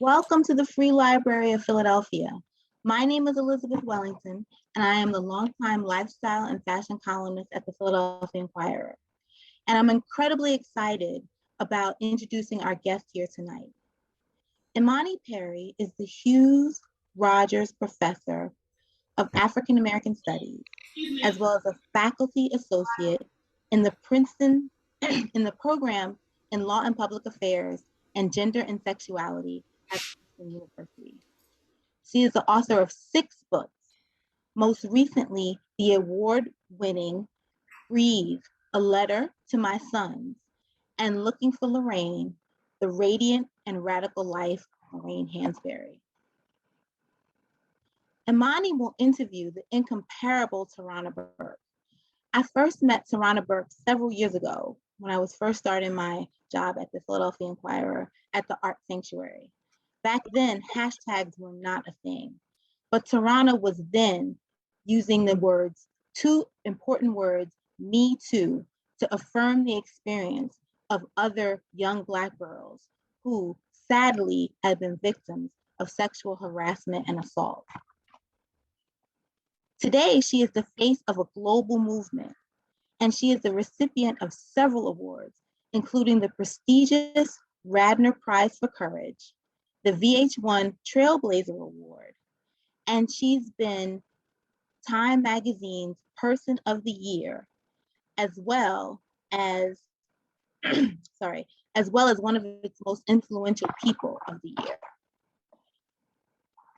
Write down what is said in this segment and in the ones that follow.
Welcome to the Free Library of Philadelphia. My name is Elizabeth Wellington, and I am the longtime lifestyle and fashion columnist at the Philadelphia Inquirer. And I'm incredibly excited about introducing our guest here tonight. Imani Perry is the Hughes Rogers Professor of African American Studies, as well as a faculty associate in the Princeton in the program in Law and Public Affairs and Gender and Sexuality at Princeton University. She is the author of 6 books, most recently the award-winning Breathe, A Letter to My Sons, and Looking for Lorraine, The Radiant and Radical Life of Lorraine Hansberry. Imani will interview the incomparable Tarana Burke. I first met Tarana Burke several years ago when I was first starting my job at the Philadelphia Inquirer at the Art Sanctuary. Back then, hashtags were not a thing, but Tarana was then using the words, 2 important words, me too, to affirm the experience of other young Black girls who sadly had been victims of sexual harassment and assault. Today, she is the face of a global movement, and she is the recipient of several awards, including the prestigious Ridenhour Prize for Courage, the VH1 Trailblazer Award, and she's been Time Magazine's Person of the Year, as well as one of its most influential people of the year.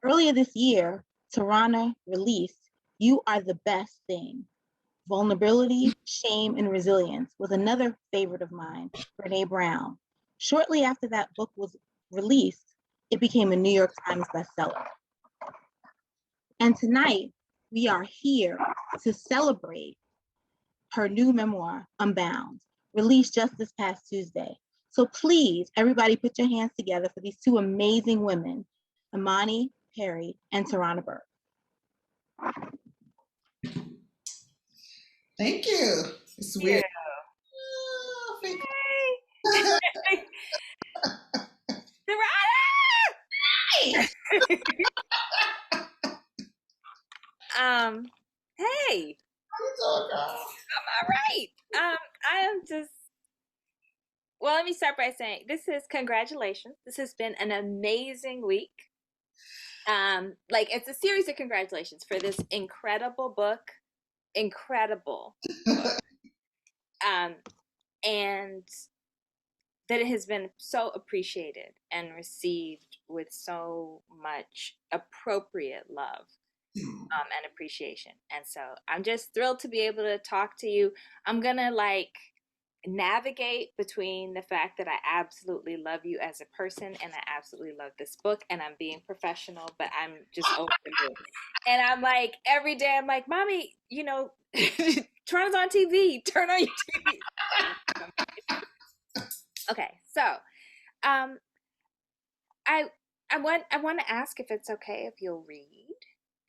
Earlier this year, Tarana released You Are the Best Thing, Vulnerability, Shame, and Resilience, with another favorite of mine, Brene Brown. Shortly after that book was released, it became a New York Times bestseller. And tonight, we are here to celebrate her new memoir, Unbound, released just this past Tuesday. So please, everybody put your hands together for these 2 amazing women, Imani Perry and Tarana Burke. Thank you. It's weird. Oh, thank hey. Hey. How you doing, girl? I'm all right. I am just. Well, let me start by saying congratulations. This has been an amazing week. It's a series of congratulations for this incredible book. Incredible. And that it has been so appreciated and received with so much appropriate love and appreciation. And so I'm just thrilled to be able to talk to you. I'm gonna navigate between the fact that I absolutely love you as a person and I absolutely love this book, and I'm being professional, but I'm just open to it. And I'm like, every day I'm like, Mommy, Toronto's on TV, turn on your TV. Okay, so I want to ask if it's okay if you'll read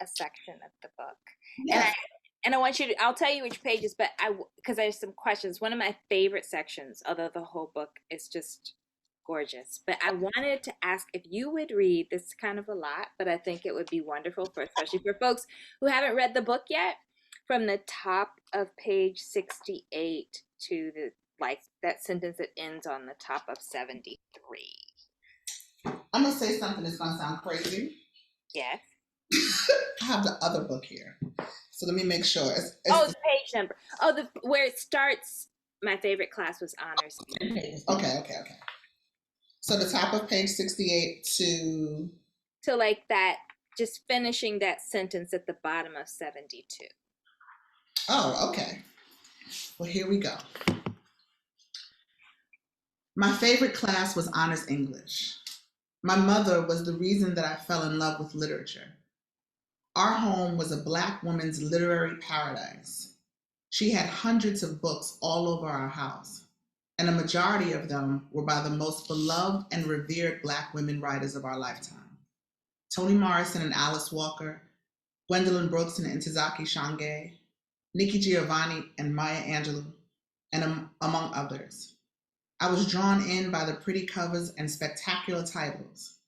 a section of the book. Yes. And I want you to, I'll tell you which pages, but because I have some questions. One of my favorite sections, although the whole book is just gorgeous, but I wanted to ask if you would read, this is kind of a lot, but I think it would be wonderful especially for folks who haven't read the book yet, from the top of page 68 to that sentence that ends on the top of 73. I'm going to say something that's going to sound crazy. Yes. I have the other book here. So let me make sure. It's the page number. Where it starts, my favorite class was honors. Okay. So the top of page 68 to that, just finishing that sentence at the bottom of 72. Oh, okay. Well, here we go. My favorite class was honors English. My mother was the reason that I fell in love with literature. Our home was a Black woman's literary paradise. She had hundreds of books all over our house, and a majority of them were by the most beloved and revered Black women writers of our lifetime. Toni Morrison and Alice Walker, Gwendolyn Brooks and Ntozake Shange, Nikki Giovanni and Maya Angelou, and among others. I was drawn in by the pretty covers and spectacular titles.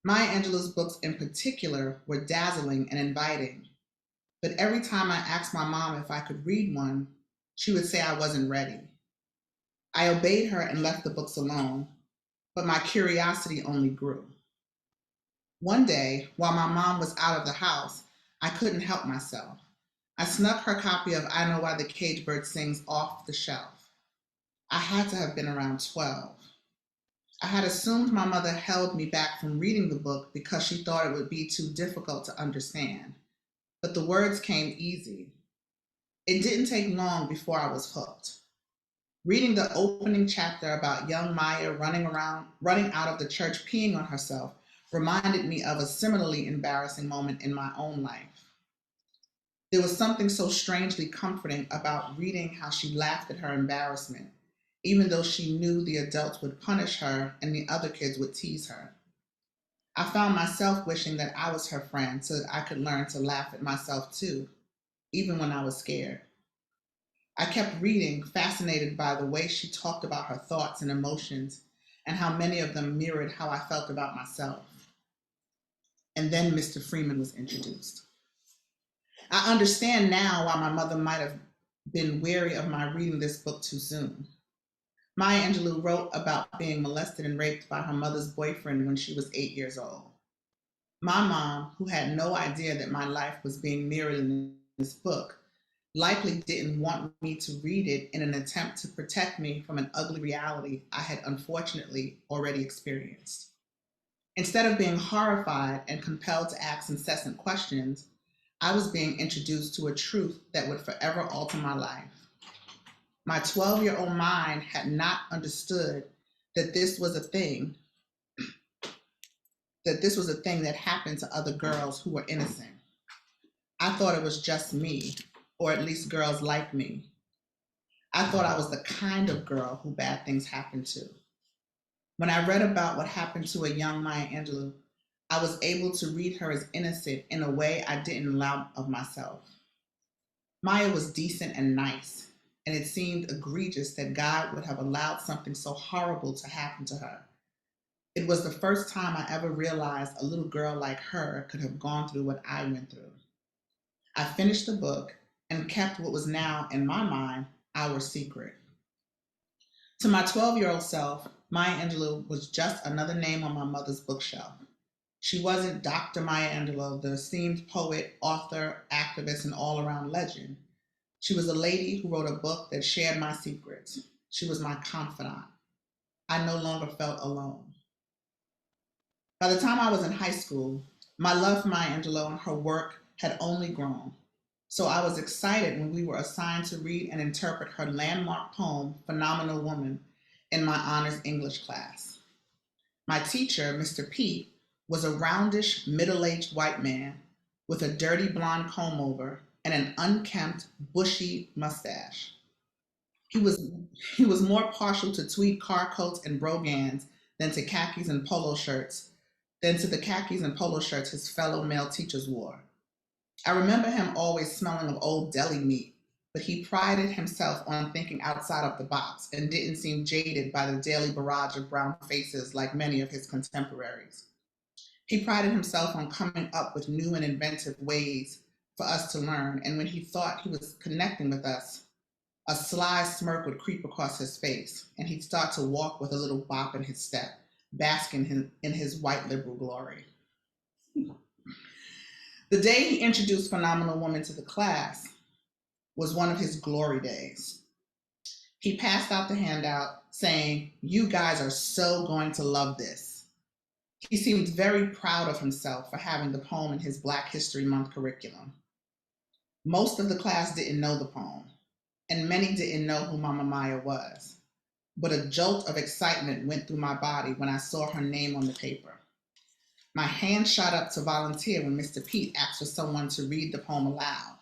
Maya Angelou's books in particular were dazzling and inviting, but every time I asked my mom if I could read one, she would say I wasn't ready. I obeyed her and left the books alone, but my curiosity only grew. One day, while my mom was out of the house, I couldn't help myself. I snuck her copy of I Know Why the Caged Bird Sings off the shelf. I had to have been around 12. I had assumed my mother held me back from reading the book because she thought it would be too difficult to understand. But the words came easy. It didn't take long before I was hooked. Reading the opening chapter about young Maya running out of the church peeing on herself reminded me of a similarly embarrassing moment in my own life. There was something so strangely comforting about reading how she laughed at her embarrassment, even though she knew the adults would punish her and the other kids would tease her. I found myself wishing that I was her friend so that I could learn to laugh at myself too, even when I was scared. I kept reading, fascinated by the way she talked about her thoughts and emotions and how many of them mirrored how I felt about myself. And then Mr. Freeman was introduced. I understand now why my mother might have been wary of my reading this book too soon. Maya Angelou wrote about being molested and raped by her mother's boyfriend when she was 8 years old. My mom, who had no idea that my life was being mirrored in this book, likely didn't want me to read it in an attempt to protect me from an ugly reality I had unfortunately already experienced. Instead of being horrified and compelled to ask incessant questions, I was being introduced to a truth that would forever alter my life. My 12-year-old mind had not understood that this was a thing that happened to other girls who were innocent. I thought it was just me, or at least girls like me. I thought I was the kind of girl who bad things happened to. When I read about what happened to a young Maya Angelou, I was able to read her as innocent in a way I didn't allow of myself. Maya was decent and nice, and it seemed egregious that God would have allowed something so horrible to happen to her. It was the first time I ever realized a little girl like her could have gone through what I went through. I finished the book and kept what was now, in my mind, our secret. To my 12-year-old self, Maya Angelou was just another name on my mother's bookshelf. She wasn't Dr. Maya Angelou, the esteemed poet, author, activist, and all-around legend. She was a lady who wrote a book that shared my secrets. She was my confidant. I no longer felt alone. By the time I was in high school, my love for Maya Angelou and her work had only grown. So I was excited when we were assigned to read and interpret her landmark poem, Phenomenal Woman, in my honors English class. My teacher, Mr. Pete, was a roundish, middle-aged white man with a dirty blonde comb-over and an unkempt, bushy mustache. He was more partial to tweed car coats and brogans than to the khakis and polo shirts his fellow male teachers wore. I remember him always smelling of old deli meat, but he prided himself on thinking outside of the box and didn't seem jaded by the daily barrage of brown faces like many of his contemporaries. He prided himself on coming up with new and inventive ways for us to learn, and when he thought he was connecting with us, a sly smirk would creep across his face, and he'd start to walk with a little bop in his step, basking in his white liberal glory. The day he introduced Phenomenal Woman to the class was one of his glory days. He passed out the handout saying, "You guys are so going to love this." He seemed very proud of himself for having the poem in his Black History Month curriculum. Most of the class didn't know the poem, and many didn't know who Mama Maya was. But a jolt of excitement went through my body when I saw her name on the paper. My hand shot up to volunteer when Mr. Pete asked for someone to read the poem aloud.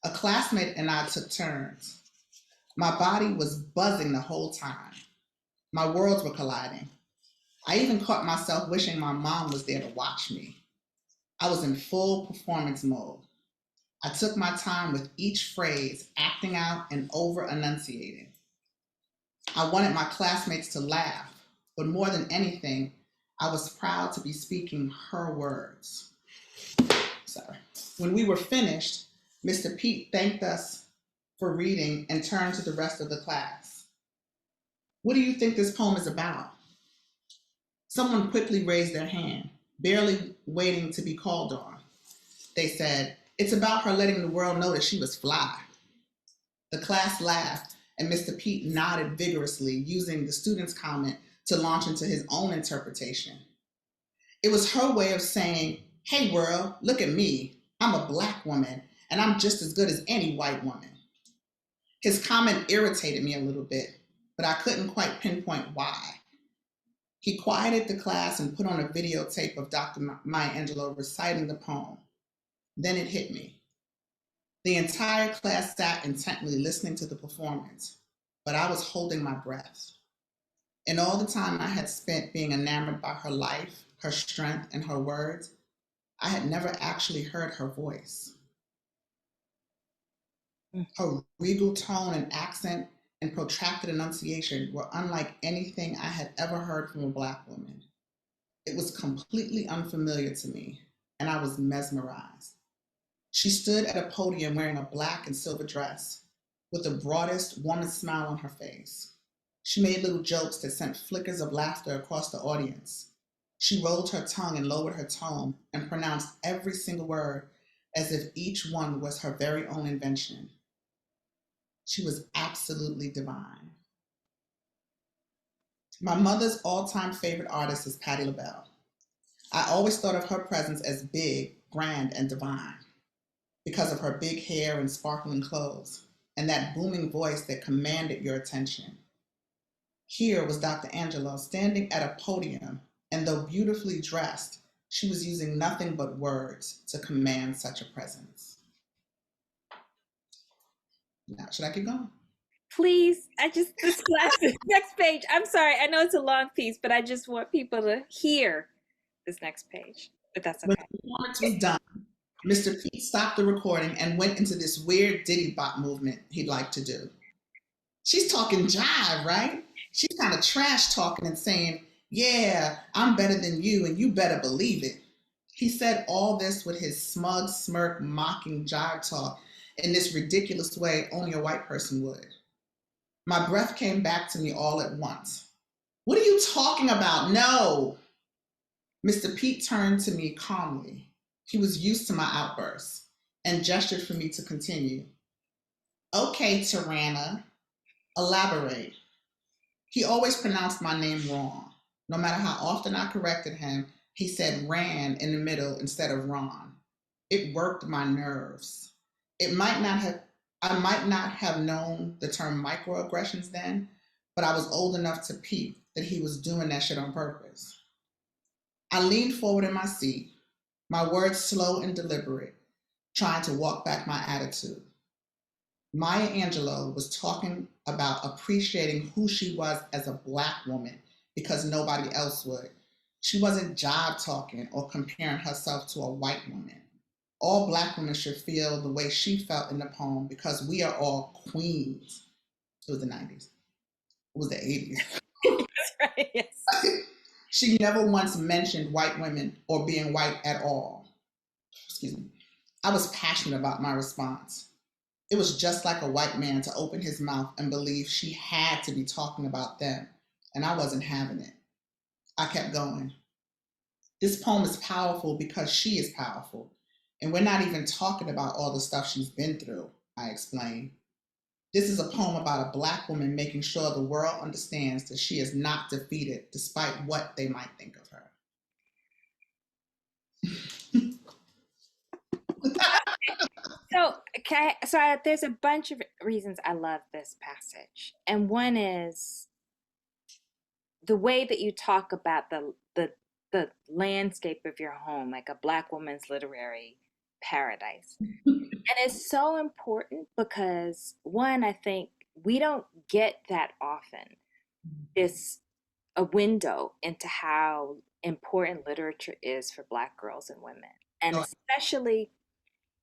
A classmate and I took turns. My body was buzzing the whole time. My worlds were colliding. I even caught myself wishing my mom was there to watch me. I was in full performance mode. I took my time with each phrase, acting out and over-enunciating. I wanted my classmates to laugh, but more than anything, I was proud to be speaking her words. Sorry. When we were finished, Mr. Pete thanked us for reading and turned to the rest of the class. What do you think this poem is about? Someone quickly raised their hand, barely waiting to be called on. They said, it's about her letting the world know that she was fly. The class laughed, and Mr. Pete nodded vigorously, using the student's comment to launch into his own interpretation. It was her way of saying, hey world, look at me. I'm a Black woman, and I'm just as good as any white woman. His comment irritated me a little bit, but I couldn't quite pinpoint why. He quieted the class and put on a videotape of Dr. Maya Angelou reciting the poem. Then it hit me. The entire class sat intently listening to the performance, but I was holding my breath. In all the time I had spent being enamored by her life, her strength, and her words, I had never actually heard her voice. Her regal tone and accent and protracted enunciation were unlike anything I had ever heard from a Black woman. It was completely unfamiliar to me, and I was mesmerized. She stood at a podium wearing a black and silver dress, with the broadest, warmest smile on her face. She made little jokes that sent flickers of laughter across the audience. She rolled her tongue and lowered her tone and pronounced every single word as if each one was her very own invention. She was absolutely divine. My mother's all-time favorite artist is Patti Labelle. I always thought of her presence as big, grand, and divine because of her big hair and sparkling clothes and that booming voice that commanded your attention. Here was Dr. Angelou standing at a podium, and though beautifully dressed, she was using nothing but words to command such a presence. Now, should I keep going? Please, this next page. I'm sorry, I know it's a long piece, but I just want people to hear this next page, if that's okay. When the performance was done, Mr. Pete stopped the recording and went into this weird diddy bop movement he'd like to do. She's talking jive, right? She's kind of trash talking and saying, yeah, I'm better than you and you better believe it. He said all this with his smug smirk, mocking jive talk in this ridiculous way only a white person would. My breath came back to me all at once. What are you talking about? No. Mr. Pete turned to me calmly. He was used to my outbursts and gestured for me to continue. Okay, Tarana, elaborate. He always pronounced my name wrong. No matter how often I corrected him, he said Ran in the middle instead of Ron. It worked my nerves. I might not have known the term microaggressions then, but I was old enough to peep that he was doing that shit on purpose. I leaned forward in my seat, my words slow and deliberate, trying to walk back my attitude. Maya Angelou was talking about appreciating who she was as a Black woman because nobody else would. She wasn't jive talking or comparing herself to a white woman. All Black women should feel the way she felt in the poem because we are all queens. It was the 90s. It was the 80s. That's right, yes. She never once mentioned white women or being white at all. Excuse me. I was passionate about my response. It was just like a white man to open his mouth and believe she had to be talking about them, and I wasn't having it. I kept going. This poem is powerful because she is powerful, and we're not even talking about all the stuff she's been through, I explained. This is a poem about a Black woman making sure the world understands that she is not defeated despite what they might think of her. There's a bunch of reasons I love this passage. And one is the way that you talk about the landscape of your home, like a Black woman's literary paradise. And it's so important because, one, I think we don't get that often a window into how important literature is for Black girls and women. And especially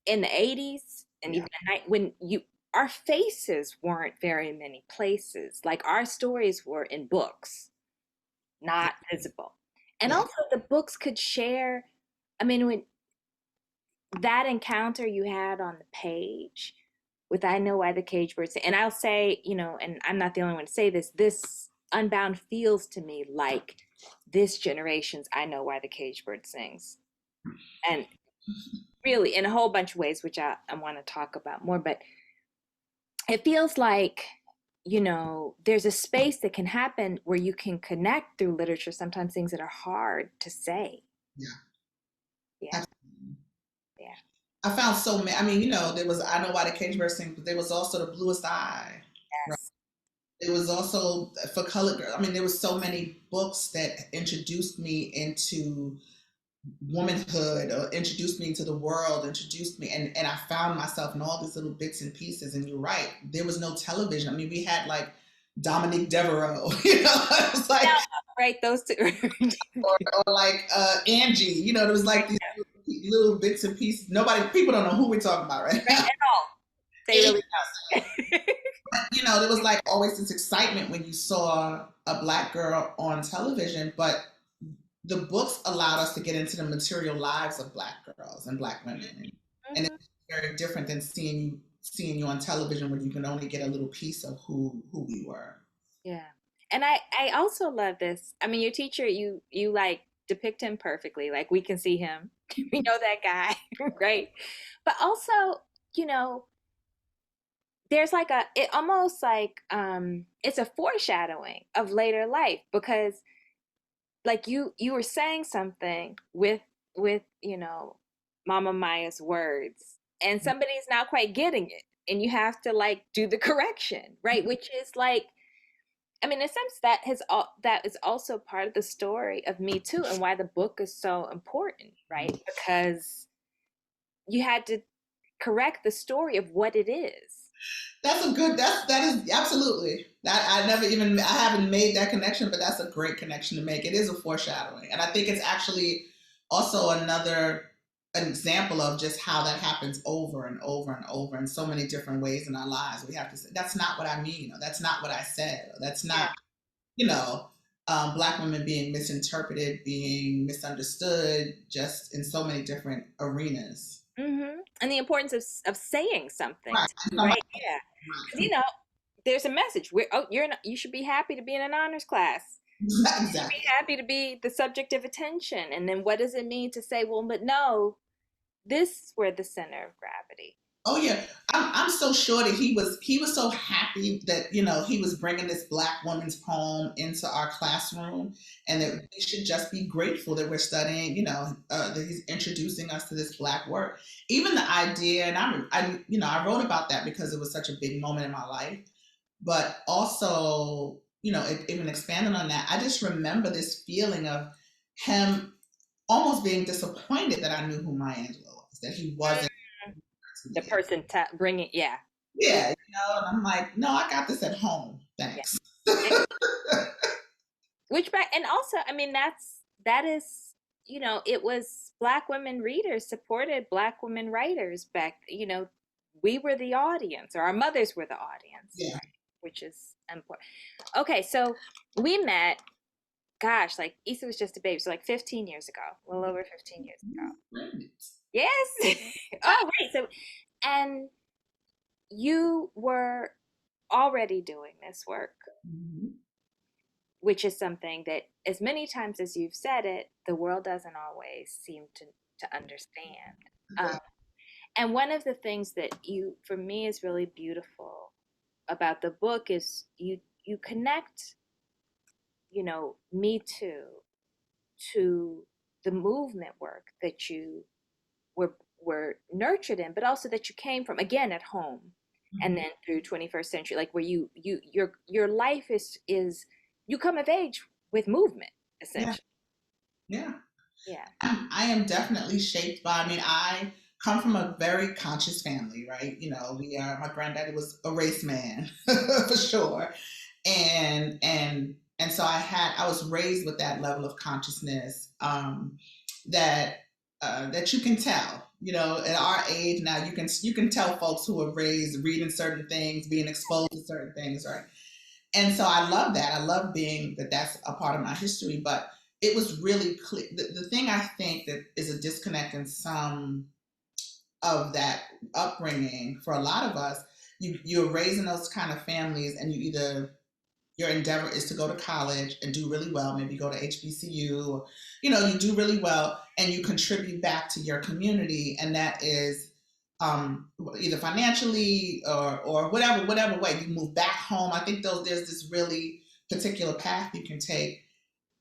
in the 80s and even the night when our faces weren't very many places. Like our stories were in books, not visible. And Yeah. also the books could share, I mean, when that encounter you had on the page with I Know Why the Cage Bird Sings, and I'll say, and I'm not the only one to say this Unbound feels to me like this generation's I Know Why the Cage Bird Sings. And really, in a whole bunch of ways, which I want to talk about more, but it feels like, there's a space that can happen where you can connect through literature, sometimes things that are hard to say. Yeah. Yeah. Absolutely. Yeah. I found so many. I mean, there was I Know Why the Cage Bird Sings, but there was also The Bluest Eye. Right? Yes. It was also For Colored Girl. I mean, there was so many books that introduced me into womanhood, or introduced me into the world, introduced me, and I found myself in all these little bits and pieces. And you're right, there was no television. I mean, we had like Dominique Devereaux, it was like, Yeah, right, those two. or like Angie, there was like these little bits and pieces. People don't know who we're talking about, right? Right, at all. They really there was like always this excitement when you saw a Black girl on television, but the books allowed us to get into the material lives of Black girls and Black women. Mm-hmm. And it's very different than seeing you on television where you can only get a little piece of who we were. Yeah. And I also love this. I mean, your teacher, you like depict him perfectly. Like we can see him. We know that guy, right? But also, there's like it almost like it's a foreshadowing of later life, because like you were saying something with Mama Maya's words, and somebody's not quite getting it, and you have to like do the correction, right? Which is like, I mean, in a sense, that is also part of the story of Me Too, and why the book is so important, right? Because you had to correct the story of what it is. That is absolutely that. I haven't made that connection, but that's a great connection to make. It is a foreshadowing, and I think it's actually also an example of just how that happens over and over and over in so many different ways in our lives. We have to say, that's not what I mean, or that's not what I said, or that's not, Black women being misinterpreted, being misunderstood, just in so many different arenas. Mm-hmm. And the importance of saying something, Right. too, right? Yeah. Because, there's a message. You should be happy to be in an honors class. Exactly. You should be happy to be the subject of attention. And then what does it mean to say, well, but no, this is where the center of gravity. Oh yeah, I'm so sure that he was so happy that he was bringing this Black woman's poem into our classroom, and that we should just be grateful that we're studying. That he's introducing us to this Black work. Even the idea, and I wrote about that because it was such a big moment in my life. But also, even expanding on that, I just remember this feeling of him almost being disappointed that I knew who Maya Angelou was, that he wasn't the person bringing, yeah. Yeah, and I'm like, no, I got this at home. Thanks. Yeah. And also, I mean, that is, it was Black women readers supported Black women writers back, we were the audience, or our mothers were the audience, yeah. Right? Which is important. Okay, so we met, gosh, like Issa was just a baby, so like 15 years ago, a little over 15 years ago. Right. Yes. Oh, right. So, and you were already doing this work, Mm-hmm. which is something that, as many times as you've said it, the world doesn't always seem to understand. And one of the things that for me, is really beautiful about the book is you connect, Me Too to the movement work that you were nurtured in, but also that you came from, again, at home, mm-hmm. and then through 21st century, like where your life is you come of age with movement, essentially. Yeah. I am definitely shaped by, I come from a very conscious family, right? My granddaddy was a race man for sure. And so I was raised with that level of consciousness, that you can tell, at our age now, you can tell folks who are raised reading certain things, being exposed to certain things, right? And so I love that. I love being that's a part of my history. But it was really clear. The thing I think that is a disconnect in some of that upbringing for a lot of us, you're raised in those kind of families, and your endeavor is to go to college and do really well, maybe go to HBCU, or, you do really well and you contribute back to your community. And that is either financially or whatever way you move back home. I think there's this really particular path you can take.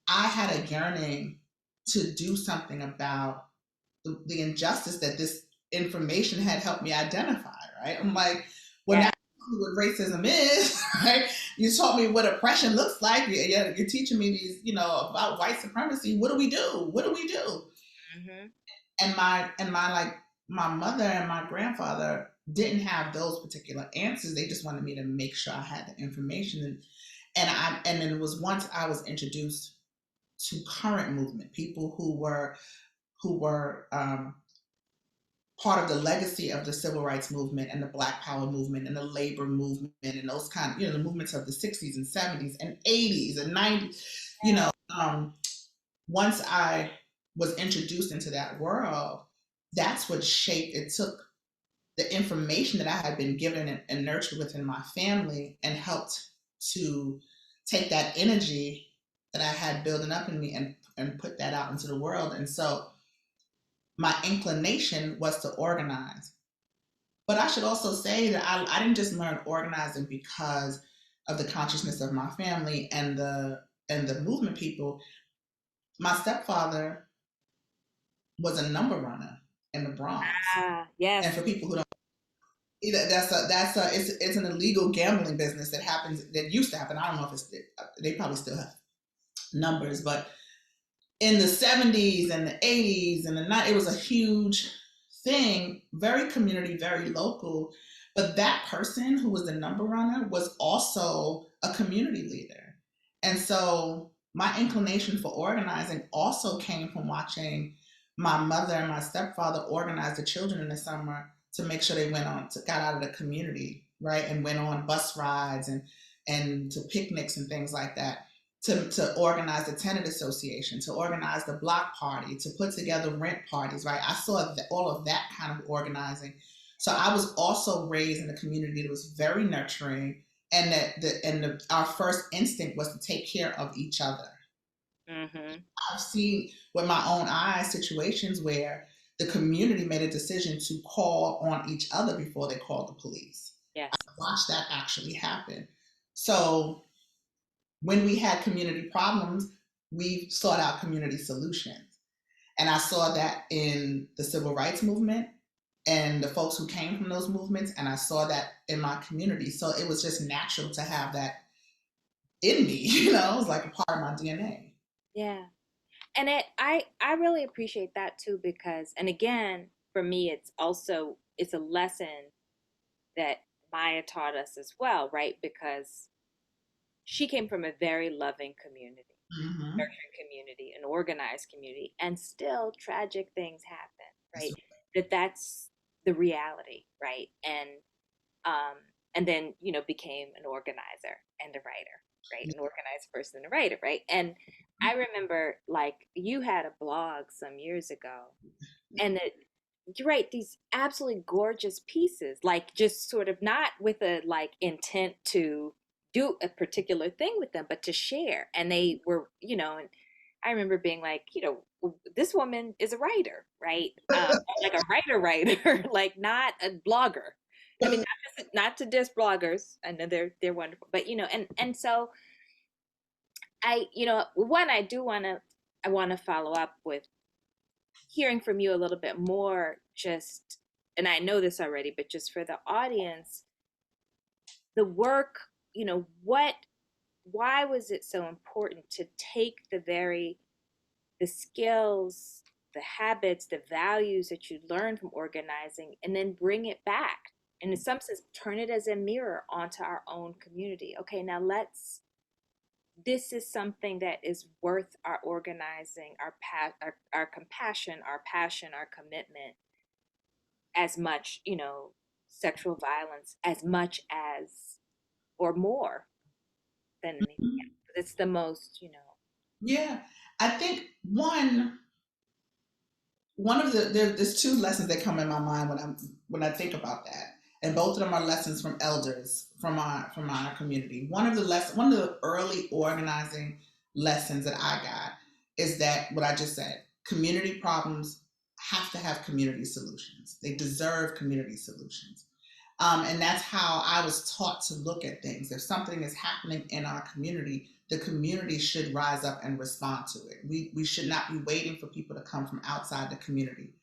I had a yearning to do something about the injustice that this information had helped me identify, right? I'm like, well, now what racism is, right? You taught me what oppression looks like. You're teaching me these, about white supremacy. What do we do? What do we do? Mm-hmm. My mother and my grandfather didn't have those particular answers. They just wanted me to make sure I had the information. And then it was once I was introduced to current movement, people who were part of the legacy of the civil rights movement and the Black Power movement and the labor movement and those kind of, the movements of the 60s and 70s and 80s and 90s, once I was introduced into that world, that's what shaped, it took the information that I had been given and nurtured within my family and helped to take that energy that I had building up in me and put that out into the world. And so my inclination was to organize. But I should also say that I didn't just learn organizing because of the consciousness of my family and the movement people. My stepfather was a number runner in the Bronx. Yes. And for people who don't, it's an illegal gambling business that used to happen. I don't know if they probably still have numbers, but in the 70s and the 80s and the 90s, it was a huge thing, very community, very local. But that person who was the number runner was also a community leader. And so my inclination for organizing also came from watching my mother and my stepfather organize the children in the summer to make sure they got out of the community, right? And went on bus rides and to picnics and things like that. To organize the tenant association, to organize the block party, to put together rent parties, right? I saw all of that kind of organizing. So I was also raised in a community that was very nurturing, and our first instinct was to take care of each other. Mm-hmm. I've seen with my own eyes situations where the community made a decision to call on each other before they called the police. Yes. I watched that actually happen. So when we had community problems, we sought out community solutions. And I saw that in the civil rights movement and the folks who came from those movements, and I saw that in my community. So it was just natural to have that in me, it was like a part of my DNA. Yeah. And I really appreciate that too, because, and again, for me, it's a lesson that Maya taught us as well, right? Because she came from a very loving community, nurturing community, an organized community, and still tragic things happen, right? That's the reality, right? And then became an organizer and a writer, right? An organized person and a writer, right? And I remember, like, you had a blog some years ago, and you write these absolutely gorgeous pieces, like just sort of not with a like intent to do a particular thing with them, but to share. And they were, and I remember being like, this woman is a writer, right? Like a writer, like not a blogger. I mean, not to diss bloggers. I know they're wonderful, but and so I want to follow up with hearing from you a little bit more, just, and I know this already, but just for the audience, the work, why was it so important to take the skills, the habits, the values that you learned from organizing and then bring it back? And in some sense, turn it as a mirror onto our own community. Okay, now this is something that is worth our organizing, our compassion, our passion, our commitment, as much, sexual violence, as much as, or more than anything else. It's the most, Yeah. I think one of there's two lessons that come in my mind when I think about that, and both of them are lessons from elders from our community. One of the early organizing lessons that I got is that what I just said: community problems have to have community solutions. They deserve community solutions. And that's how I was taught to look at things. If something is happening in our community, the community should rise up and respond to it. We should not be waiting for people to come from outside the community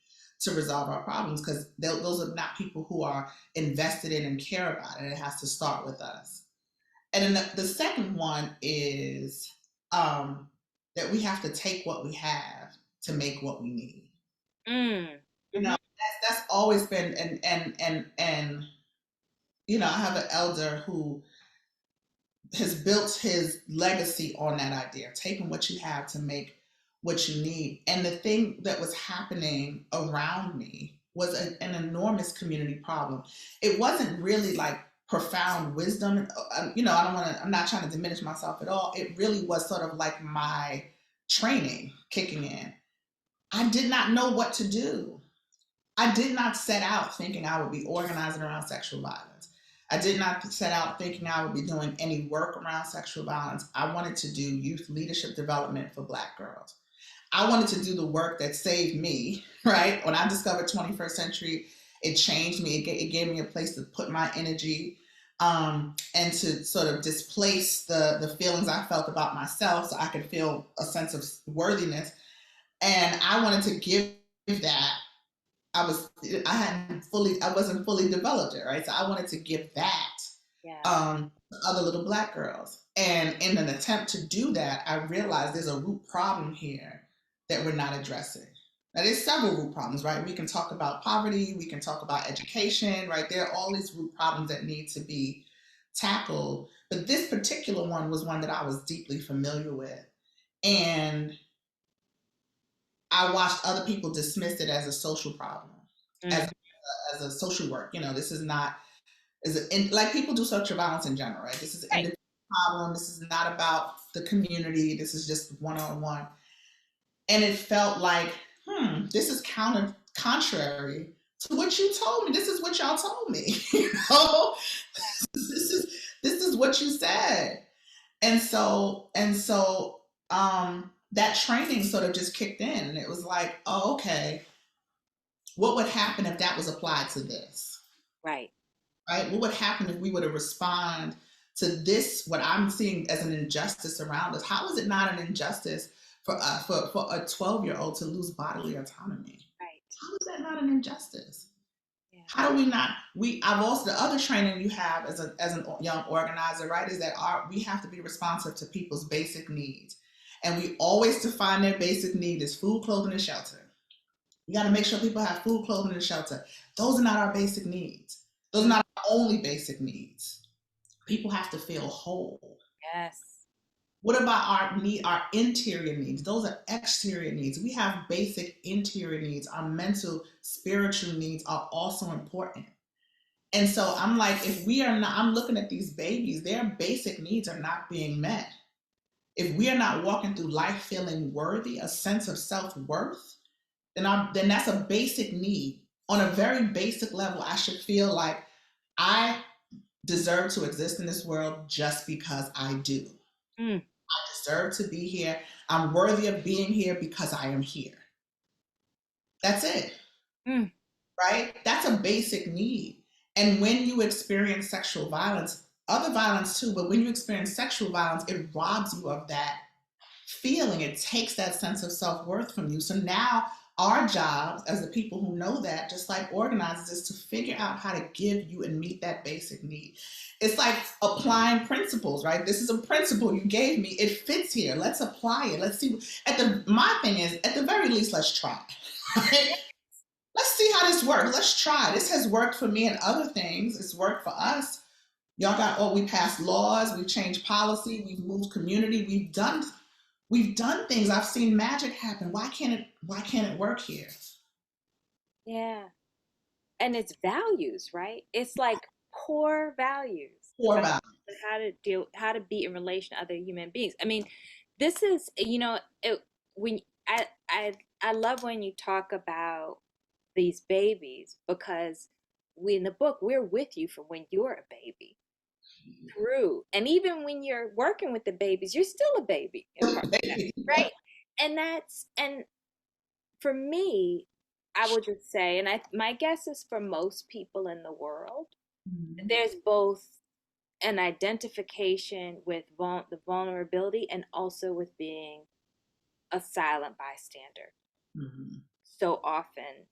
to resolve our problems, because those are not people who are invested in and care about it. It has to start with us. And then the second one is that we have to take what we have to make what we need. You know, that's always been, and you know, I have an elder who has built his legacy on that idea, taking what you have to make what you need. And the thing that was happening around me was an enormous community problem. It wasn't really like profound wisdom. You know, I'm not trying to diminish myself at all. It really was sort of like my training kicking in. I did not know what to do. I did not set out thinking I would be organizing around sexual violence. I did not set out thinking I would be doing any work around sexual violence. I wanted to do youth leadership development for Black girls. I wanted to do the work that saved me, right? When I discovered 21st Century, it changed me. It gave me a place to put my energy, and to sort of displace the feelings I felt about myself so I could feel a sense of worthiness. And I wanted to give that. I wasn't fully developed yet, right? So I wanted to give that to other little Black girls. And in an attempt to do that, I realized there's a root problem here that we're not addressing. Now, there's several root problems, right? We can talk about poverty, we can talk about education, right? There are all these root problems that need to be tackled. But this particular one was one that I was deeply familiar with. And I watched other people dismiss it as a social problem, as a social work. You know, this is not like people do sexual violence in general, right? This is an individual problem. This is not about the community. This is just one-on-one. And it felt like, this is contrary to what you told me. This is what y'all told me. You know, this is what you said. And so that training sort of just kicked in, and it was like, oh, okay, what would happen if that was applied to this? Right. What would happen if we were to respond to this, what I'm seeing as an injustice around us? How is it not an injustice for a 12-year-old to lose bodily autonomy? Right. How is that not an injustice? Yeah. How do we not? I've also, the other training you have as a young organizer, right, is that we have to be responsive to people's basic needs, and we always define their basic need as food, clothing, and shelter. You got to make sure people have food, clothing, and shelter. Those are not our basic needs. Those are not our only basic needs. People have to feel whole. Yes. What about our interior needs? Those are exterior needs. We have basic interior needs. Our mental, spiritual needs are also important. And so I'm like, if we are not, I'm looking at these babies, their basic needs are not being met. If we are not walking through life feeling worthy, a sense of self-worth, then that's a basic need. On a very basic level, I should feel like I deserve to exist in this world just because I do. I deserve to be here. I'm worthy of being here because I am here. That's it. Right? That's a basic need. And when you experience sexual violence, other violence too, but when you experience sexual violence, it robs you of that feeling. It takes that sense of self-worth from you. So now our jobs as the people who know that, just like organizers, is to figure out how to give you and meet that basic need. It's like applying principles, right? This is a principle you gave me. It fits here. Let's apply it. Let's see. My thing is, at the very least, let's try. Right? Let's see how this works. Let's try. This has worked for me and other things. It's worked for us. We passed laws. We've changed policy. We've moved community. We've done things. I've seen magic happen. Why can't it work here? Yeah. And it's values, right? It's like core values. Core values. How to be in relation to other human beings. I mean, this is, when I love when you talk about these babies, because we in the book, we're with you from when you're a baby through, and even when you're working with the babies, you're still a baby in part, right? And for me, I would just say, and my guess is for most people in the world, there's both an identification with the vulnerability and also with being a silent bystander Mm-hmm. so often.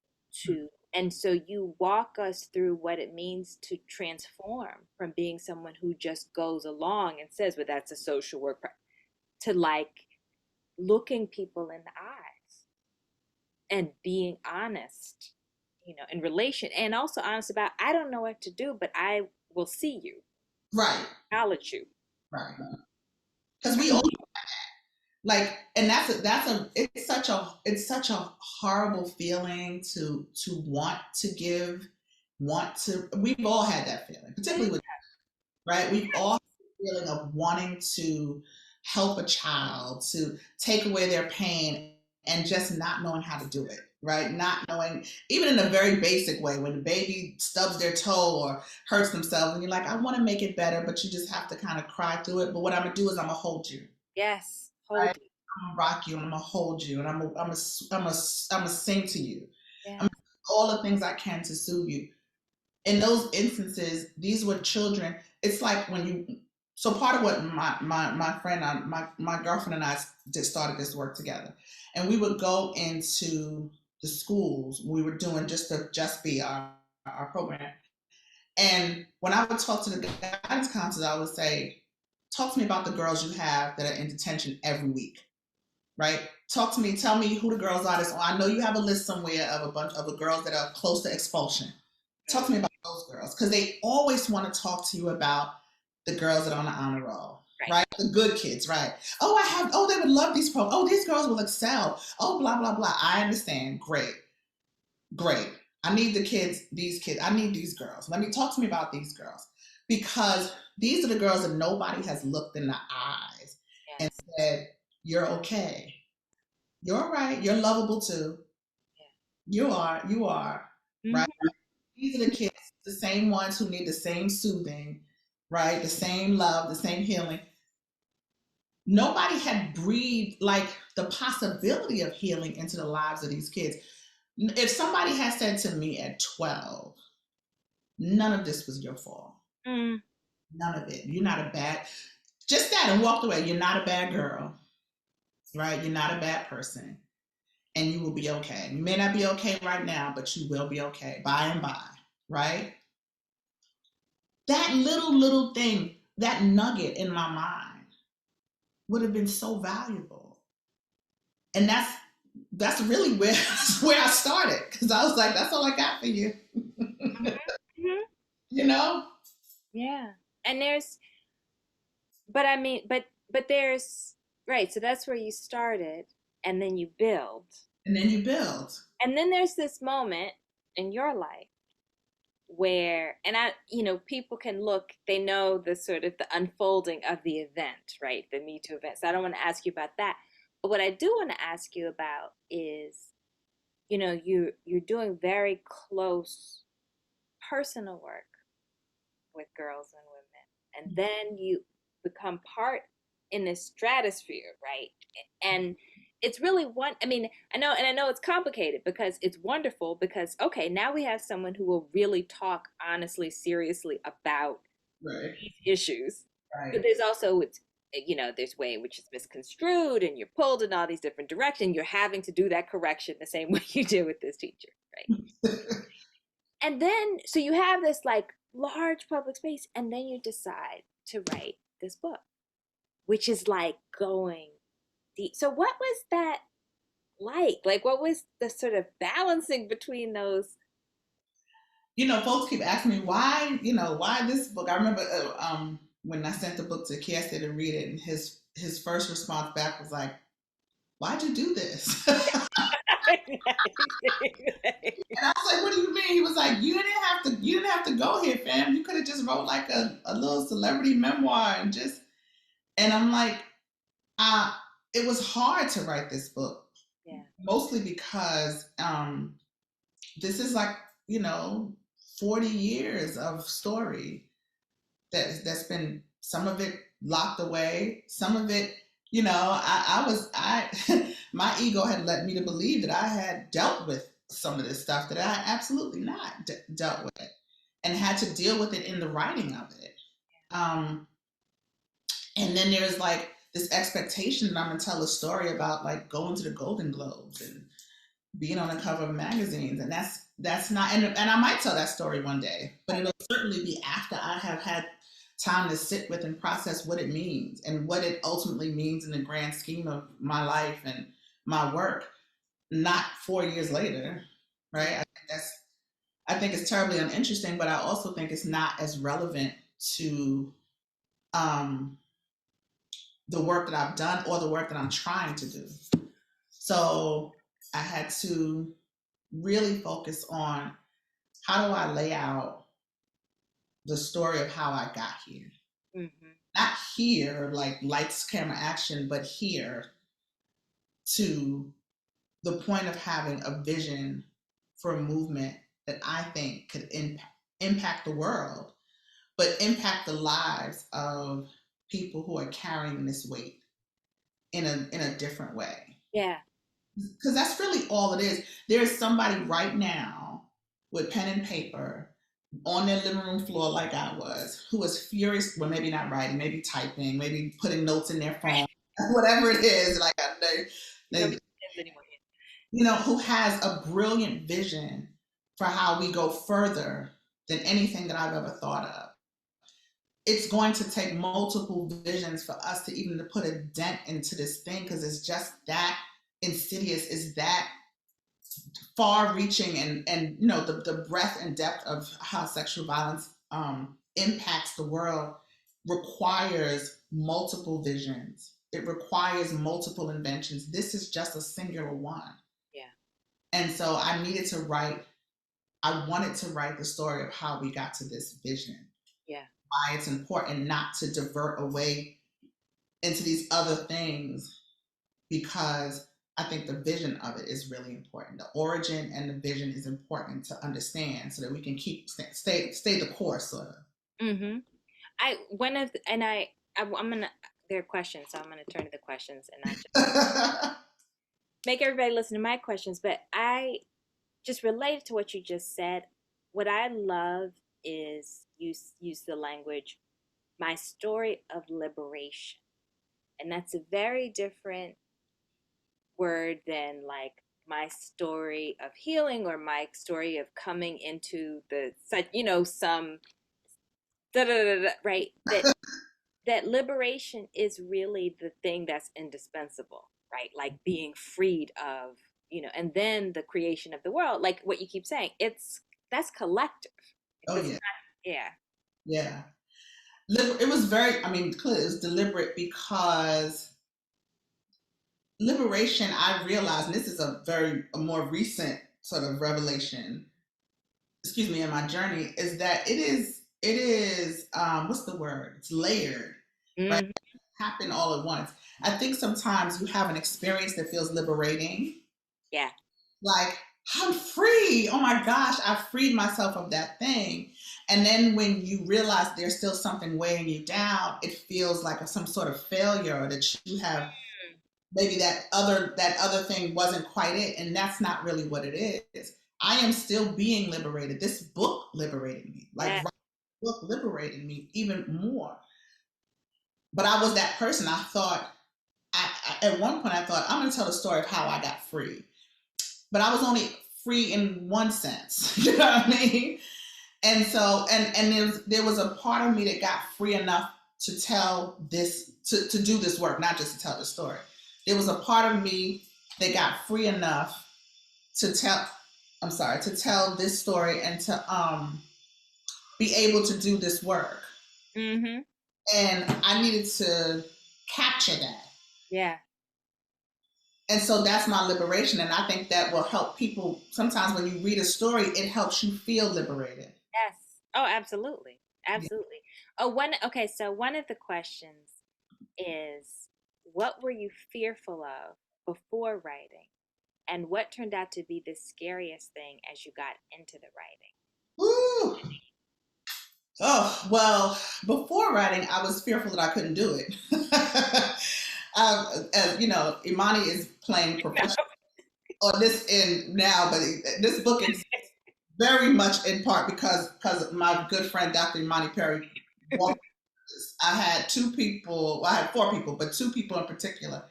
And so you walk us through what it means to transform from being someone who just goes along and says, well, that's a social work, to like looking people in the eyes and being honest, in relation, and also honest about, I don't know what to do, but I will see you, Right. acknowledge you. Right. Because we all like, and it's such a horrible feeling to we've all had that feeling, particularly with, right? We've all had the feeling of wanting to help a child, to take away their pain, and just not knowing how to do it, right? Not knowing, even in a very basic way, when the baby stubs their toe or hurts themselves, and you're like, I want to make it better, but you just have to kind of cry through it. But what I'm gonna do is I'm gonna hold you. Yes, Right? hold you. I'm gonna rock you, and I'm gonna hold you, and I'm gonna sing to you. Yeah. I'm gonna do all the things I can to soothe you. In those instances, these were children. It's like when you. So part of what my friend, my girlfriend and I started this work together, and we would go into the schools. We were doing just be our program, and when I would talk to the guidance counselors, I would say, talk to me about the girls you have that are in detention every week, right? Talk to me, tell me who the girls are. I know you have a list somewhere of a bunch of the girls that are close to expulsion. Talk to me about those girls, because they always want to talk to you about the girls that are on the honor roll, right? The good kids, right? Oh, they would love these programs. Oh, these girls will excel. Oh, blah, blah, blah. I understand. Great. Great. I need these kids. I need these girls. Let me talk to me about these girls, because these are the girls that nobody has looked in the eyes and said, you're okay. You're all right. You're lovable too. You are, right? These are the kids, the same ones who need the same soothing, right? The same love, the same healing. Nobody had breathed like the possibility of healing into the lives of these kids. If somebody had said to me at 12, none of this was your fault. None of it. You're not a bad, just that, and walked away. You're not a bad girl, right? You're not a bad person, and you will be okay. You may not be okay right now, but you will be okay by and by, right? That little thing, that nugget in my mind would have been so valuable. And that's really where I started, because I was like, that's all I got for you. You know? Yeah. And but I mean, but there's, right. So that's where you started, and then you build. And then you build. And then there's this moment in your life where, and people can look, they know the sort of the unfolding of the event, right? The Me Too event. So I don't want to ask you about that. But what I do want to ask you about is, you're doing very close personal work with girls and women, and then you become part in this stratosphere, right? And it's really I mean, I know it's complicated, because it's wonderful, because okay, now we have someone who will really talk honestly, seriously about these issues. Right. But there's also, there's way in which it's misconstrued and you're pulled in all these different directions. You're having to do that correction the same way you did with this teacher, right? And then, so you have this like large public space, and then you decide to write this book, which is like going deep. So what was that like? Like, what was the sort of balancing between those? Folks keep asking me why this book. I remember when I sent the book to Kieste to read it, and his first response back was like, "Why'd you do this?" And I was like, "What do you mean?" He was like, "You didn't have to go here, fam. You could have just wrote like a little celebrity memoir and just." And I'm like, it was hard to write this book. Yeah. Mostly because this is like, 40 years of story that's been, some of it locked away, some of it, my ego had led me to believe that I had dealt with some of this stuff that I absolutely not dealt with, and had to deal with it in the writing of it. And then there's like this expectation that I'm going to tell a story about like going to the Golden Globes and being on the cover of magazines. And that's not, and I might tell that story one day, but it'll certainly be after I have had time to sit with and process what it means and what it ultimately means in the grand scheme of my life and my work, not 4 years later, right? I think it's terribly uninteresting, but I also think it's not as relevant to the work that I've done or the work that I'm trying to do. So I had to really focus on, how do I lay out the story of how I got here? Mm-hmm. Not here, like lights, camera, action, but here to the point of having a vision for a movement that I think could impact the world, but impact the lives of people who are carrying this weight in a different way. Yeah. Because that's really all it is. There's somebody right now with pen and paper on their living room floor, like I was, who was furious. Well, maybe not writing, maybe typing, maybe putting notes in their phone, whatever it is. Like who has a brilliant vision for how we go further than anything that I've ever thought of. It's going to take multiple visions for us to even to put a dent into this thing, because it's just that insidious, is that far-reaching, and the breadth and depth of how sexual violence impacts the world requires multiple visions. It requires multiple inventions. This is just a singular one. Yeah. And so I wanted to write the story of how we got to this vision. Yeah. Why it's important not to divert away into these other things, because I think the vision of it is really important. The origin and the vision is important to understand, so that we can stay the course, sort of. Mm-hmm. There are questions, so I'm gonna turn to the questions and not just make everybody listen to my questions. But I just related to what you just said. What I love is use the language, my story of liberation, and that's a very different word than like my story of healing or my story of coming into the some right, that liberation is really the thing that's indispensable, right? Like being freed of, and then the creation of the world, like what you keep saying, that's collective. Oh yeah. Yeah. Yeah. It was very, clearly it was deliberate, because liberation, I realized, and this is a more recent sort of revelation, in my journey, is that it is what's the word? It's layered, right? It happen all at once. I think sometimes you have an experience that feels liberating. Yeah. Like, I'm free. Oh my gosh, I freed myself of that thing. And then when you realize there's still something weighing you down, it feels like some sort of failure, that you have maybe that other thing wasn't quite it, and that's not really what it is. I am still being liberated. This book liberated me. Like, writing the book liberated me even more. But I was that person. I thought, at one point I thought, I'm going to tell the story of how I got free. But I was only free in one sense. You know what I mean? And so, and there was a part of me that got free enough to tell this, to do this work, not just to tell the story. There was a part of me that got free enough to tell this story, and to be able to do this work. Mm-hmm. And I needed to capture that. Yeah. And so that's my liberation. And I think that will help people. Sometimes when you read a story, it helps you feel liberated. Yes. Oh, absolutely. Absolutely. Yeah. So one of the questions is, what were you fearful of before writing? And what turned out to be the scariest thing as you got into the writing? Woo! Oh, well, before writing, I was fearful that I couldn't do it. As you know, Imani is playing professional on this end now, but this book is very much in part because my good friend, Dr. Imani Perry, I had two people, well, I had four people, but two people in particular,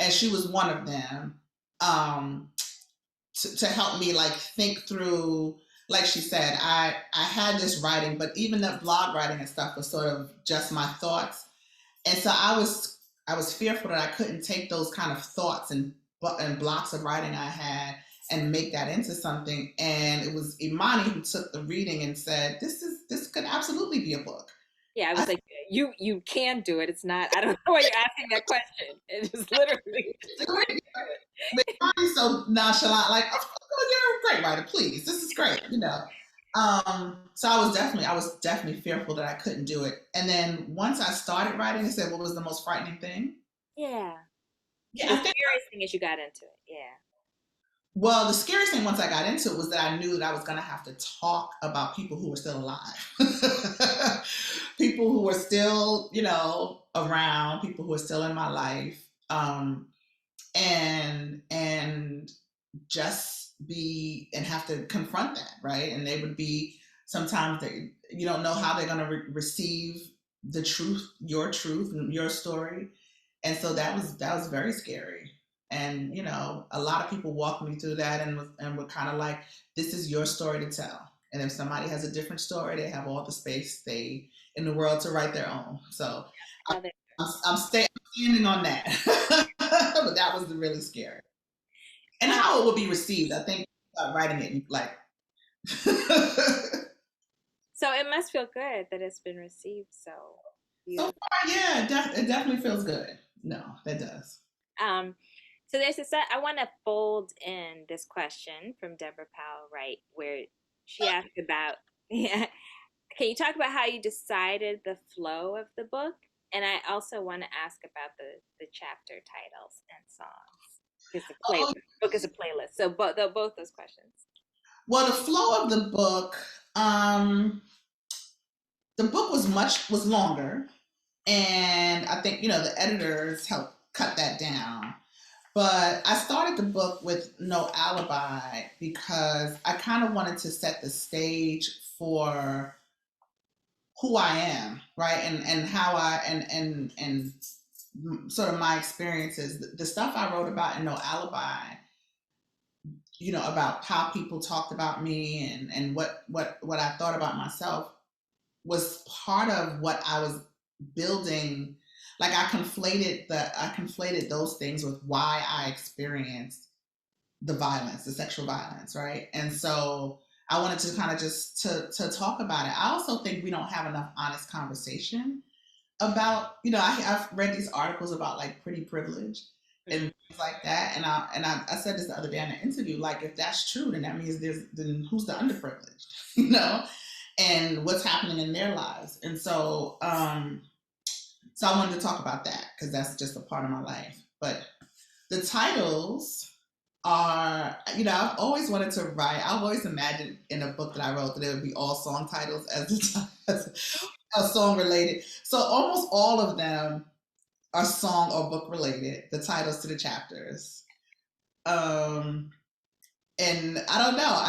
and she was one of them, to help me like think through, like she said, I had this writing, but even the blog writing and stuff was sort of just my thoughts. And so I was fearful that I couldn't take those kind of thoughts and blocks of writing I had and make that into something. And it was Imani who took the reading and said, this could absolutely be a book. Yeah, I was like, you can do it. It's not, I don't know why you're asking that question. It was literally. Imani's so nonchalant, like, oh, you're a great writer, please. This is great, you know. So I was definitely fearful that I couldn't do it. And then once I started writing, I said, what was the most frightening thing? Yeah. Yeah, The scariest thing is you got into it. Yeah. Well, the scariest thing once I got into it was that I knew that I was going to have to talk about people who were still alive, people who were still, you know, around, people who were still in my life, and just be and have to confront that, right? And they would be sometimes you don't know how they're going to receive the truth, your story, and so that was very scary. And you know, a lot of people walked me through that and were kind of like, this is your story to tell. And if somebody has a different story, they have all the space in the world to write their own. So I'm standing on that. But that was really scary. And how it will be received, I think, writing it, like. So it must feel good that it's been received. So far, yeah, it definitely feels good. No, that does. So there's I want to fold in this question from Deborah Powell, right, where she asked about, yeah, can you talk about how you decided the flow of the book? And I also want to ask about the chapter titles and songs. It's a playlist. Book is a playlist. So both those questions. Well, the flow of the book, was longer, and I think, you know, the editors helped cut that down. But I started the book with no alibi because I kind of wanted to set the stage for who I am, right? And how and sort of my experiences. The stuff I wrote about in No Alibi, you know, about how people talked about me and what I thought about myself was part of what I was building. Like I conflated those things with why I experienced the violence, the sexual violence, right? And so I wanted to kind of just to talk about it. I also think we don't have enough honest conversation about, you know, I've read these articles about like pretty privilege and things like that. And I said this the other day in an interview, like if that's true, then that means then who's the underprivileged, you know, and what's happening in their lives. And so so I wanted to talk about that because that's just a part of my life. But the titles are, you know, I've always wanted to write. I've always imagined in a book that I wrote that it would be all song titles as a song related. So almost all of them are song or book related, the titles to the chapters. And I don't know.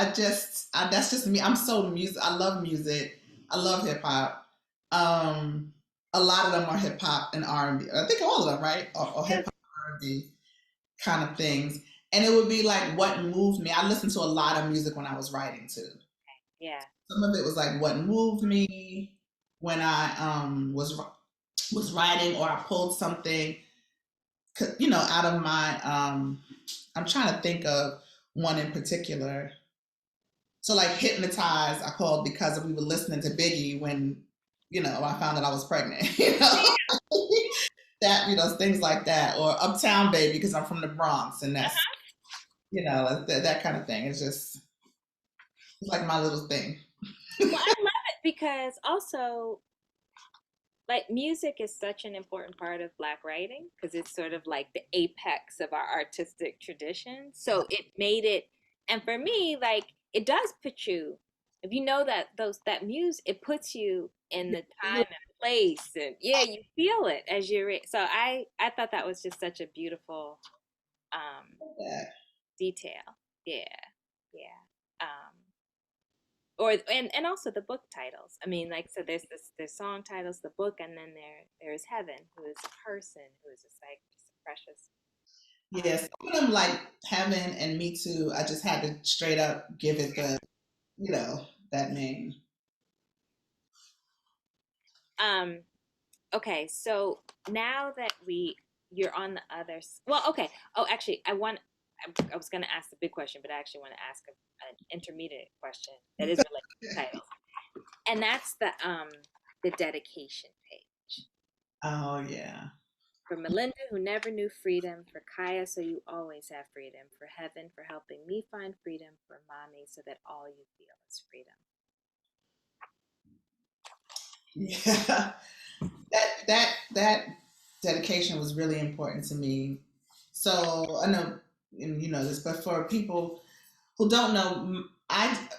That's just me. I'm so music. I love music. I love hip hop. A lot of them are hip hop and R&B. I think all of them, right? Or hip hop and R&B kind of things. And it would be like what moved me. I listened to a lot of music when I was writing too. Yeah. Some of it was like what moved me when I was writing, or I pulled something, you know, out of my. I'm trying to think of one in particular. So like Hypnotized, I called because we were listening to Biggie when, you know, I found that I was pregnant. You know, that, you know, things like that, or Uptown Baby because I'm from the Bronx, and that's, you know, that kind of thing. It's like my little thing. Well, I love it because also like music is such an important part of Black writing because it's sort of like the apex of our artistic tradition. So it made it, and for me, like it does put you, if you know that that music, it puts you in the time and place, and yeah, you feel it as you're. So I thought that was just such a beautiful Yeah. detail. Yeah, yeah. Or and also the book titles. I mean, like so there's song titles, the book, and then there's Heaven, who is a person who is just like just a precious. Yes, some of them like Heaven and Me Too. I just had to straight up give it the, that name. Um. Okay, so now that you're on the others. Well, okay. Oh, actually, I was gonna ask the big question, but I actually want to ask an intermediate question that is related to titles, and that's the dedication page. Oh yeah. For Melinda, who never knew freedom. For Kaya, so you always have freedom. For Heaven, for helping me find freedom. For Mommy, so that all you feel is freedom. Yeah. That dedication was really important to me. So I know, and you know this, but for people who don't know,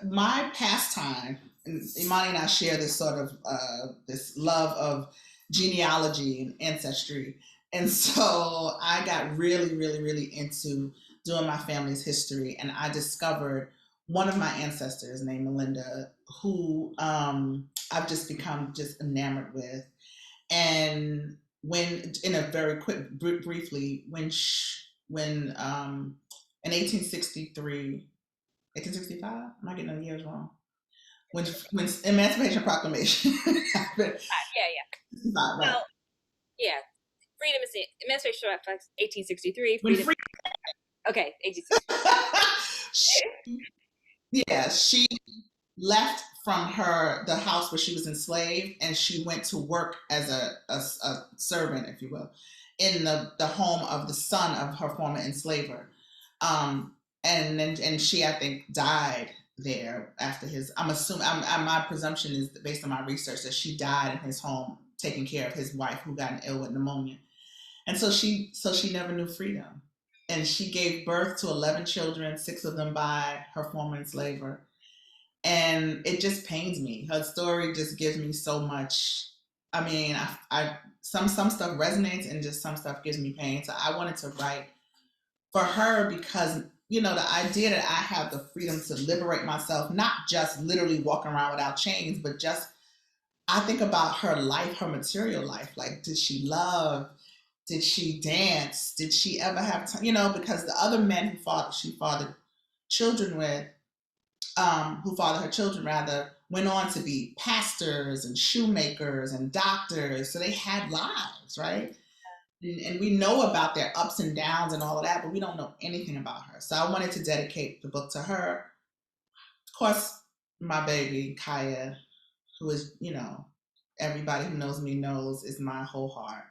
my pastime, and Imani and I share this sort of this love of genealogy and ancestry, and so I got really, really, really into doing my family's history, and I discovered one of my ancestors named Melinda, who I've just become just enamored with. And when, in a very quick, briefly, when in 1863, 1865, am I getting the years wrong? When Emancipation Proclamation happened, Yeah, yeah. right? Well, yeah. Freedom is the Emancipation Act, 1863. When Freedom. free, Okay, 1863. she left from the house where she was enslaved, and she went to work as a servant, if you will, in the home of the son of her former enslaver. And she, I think, died there after his. I'm assuming. My presumption is based on my research that she died in his home, taking care of his wife who got ill with pneumonia. And so she never knew freedom, and she gave birth to 11 children, 6 of them by her former enslaver. And it just pains me. Her story just gives me so much. I mean, I some stuff resonates, and just some stuff gives me pain. So I wanted to write for her because the idea that I have the freedom to liberate myself, not just literally walking around without chains, but just I think about her life, her material life. Like, did she love? Did she dance? Did she ever have time? Because the other men she fathered children with, who fathered her children rather, went on to be pastors and shoemakers and doctors. So they had lives, right? And we know about their ups and downs and all of that, but we don't know anything about her. So I wanted to dedicate the book to her. Of course, my baby, Kaya, who is, everybody who knows me knows is my whole heart,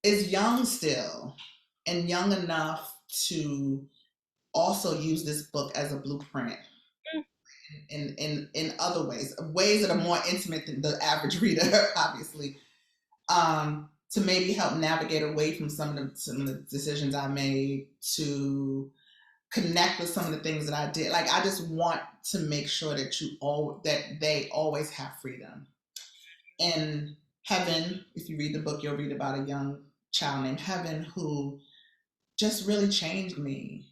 is young still, and young enough to also use this book as a blueprint in other ways that are more intimate than the average reader, obviously, to maybe help navigate away from some of the decisions I made, to connect with some of the things that I did. Like, I just want to make sure that they always have freedom. And Heaven, if you read the book, you'll read about a young child named Heaven who just really changed me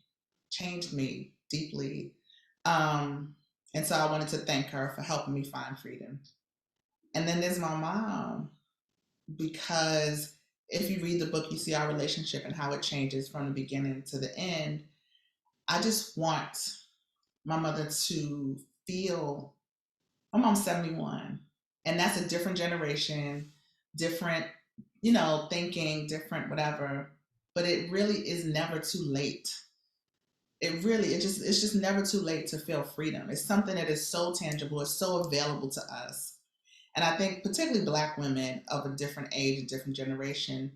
deeply. And so I wanted to thank her for helping me find freedom. And then there's my mom, because if you read the book, you see our relationship and how it changes from the beginning to the end. I just want my mother to feel, my mom's 71, and that's a different generation, different, thinking, different, whatever. But it really is never too late. It's just never too late to feel freedom. It's something that is so tangible, it's so available to us. And I think particularly Black women of a different age, a different generation,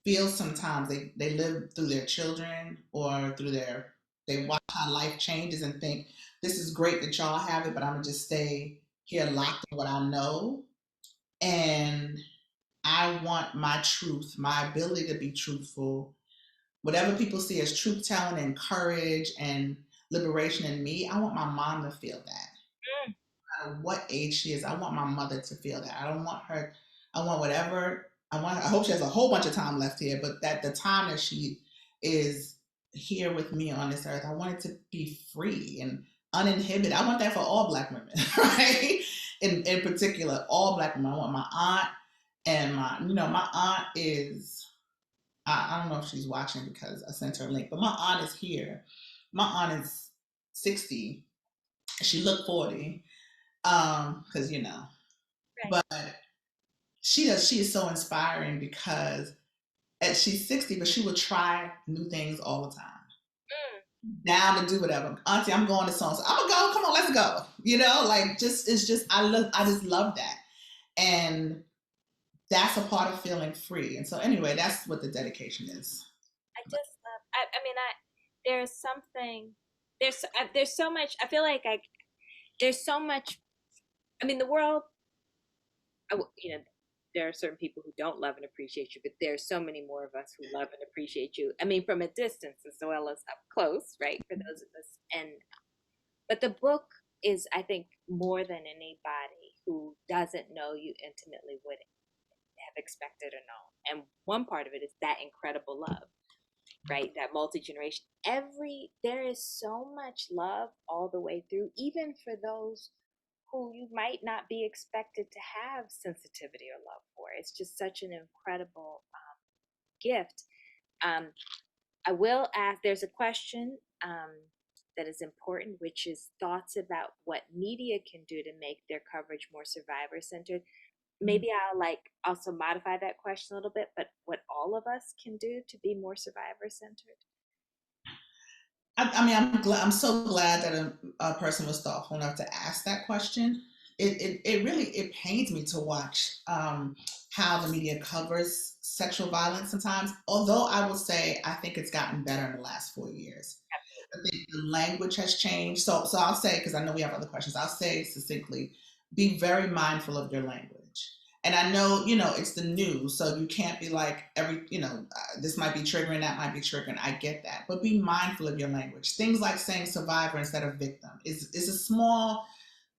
feel sometimes they live through their children or they watch how life changes and think, this is great that y'all have it, but I'm gonna just stay here locked in what I know. And I want my truth, my ability to be truthful, whatever people see as truth telling and courage and liberation in me, I want my mom to feel that. Mm. No matter what age she is, I want my mother to feel that. I don't want her, I want whatever, I hope she has a whole bunch of time left here, but that the time that she is here with me on this earth, I want it to be free and uninhibited. I want that for all Black women, right? In particular, all Black women. I want my aunt and my aunt is, I don't know if she's watching because I sent her a link, but my aunt is here. My aunt is 60. She looked 40. Because Right. but she is so inspiring because she's 60, but she would try new things all the time. Down to do whatever. Auntie, I'm going to songs. I'm gonna go, come on, let's go. I just love that. And that's a part of feeling free. And so anyway, that's what the dedication is. I just love. I mean, there's something. There's so much. I feel like there's so much. I mean, the world. There are certain people who don't love and appreciate you, but there's so many more of us who love and appreciate you. I mean, from a distance as well as up close, right? For those of us. But the book is, I think, more than anybody who doesn't know you intimately would have expected or known. And one part of it is that incredible love, right? That multi-generation. There is so much love all the way through, even for those who you might not be expected to have sensitivity or love for. It's just such an incredible gift. I will ask, there's a question that is important, which is thoughts about what media can do to make their coverage more survivor-centered. Maybe I'll also modify that question a little bit, but what all of us can do to be more survivor-centered. I mean, I'm so glad that a person was thoughtful enough to ask that question. It really pains me to watch how the media covers sexual violence sometimes. Although I will say I think it's gotten better in the last 4 years. I think the language has changed. So I'll say, because I know we have other questions, I'll say succinctly, be very mindful of your language. And I know, it's the news, so you can't be like this might be triggering, that might be triggering. I get that. But be mindful of your language. Things like saying survivor instead of victim is a small